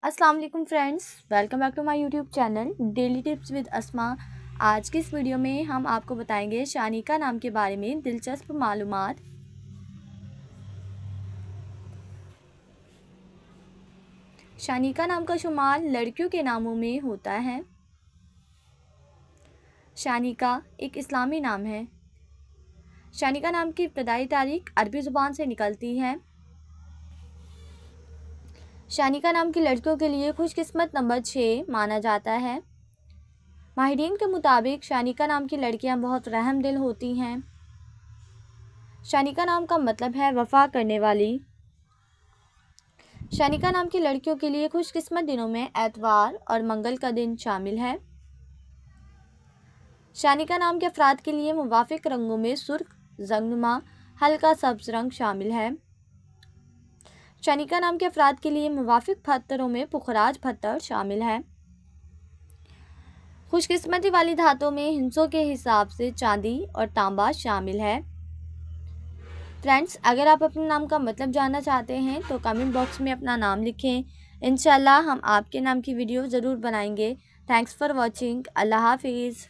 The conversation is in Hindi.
अस्सलाम वालेकुम friends, welcome back to my YouTube channel daily tips with Asma. आज की इस वीडियो में हम आपको बताएंगे शानिका नाम के बारे में दिलचस्प मालूमात। शानिका नाम का शुमार लड़कियों के नामों में होता है। शानिका एक इस्लामी नाम है। शानिका नाम की इब्तदाई तारीख अरबी ज़ुबान से निकलती है। शानिका नाम की लड़कियों के लिए खुशकिस्मत नंबर 6 माना जाता है। माहिरीन के मुताबिक शानिका नाम की लड़कियां बहुत रहमदिल होती हैं। शानिका नाम का मतलब है वफ़ा करने वाली। शानिका नाम की लड़कियों के लिए खुशकिस्मत दिनों में एतवार और मंगल का दिन शामिल है। शानिका नाम के अफराद के लिए मुवाफिक रंगों में सुर्ख, जंगनुमा, हल्का सब्ज रंग शामिल है। शानिका नाम के अफराद के लिए मुवाफिक पत्थरों में पुखराज पत्थर शामिल है। खुशकिस्मती वाली धातों में हिंसों के हिसाब से चांदी और तांबा शामिल है। फ्रेंड्स, अगर आप अपने नाम का मतलब जानना चाहते हैं तो कमेंट बॉक्स में अपना नाम लिखें। इंशाल्लाह हम आपके नाम की वीडियो ज़रूर बनाएंगे। Thanks for watching. अल्लाह हाफिज़।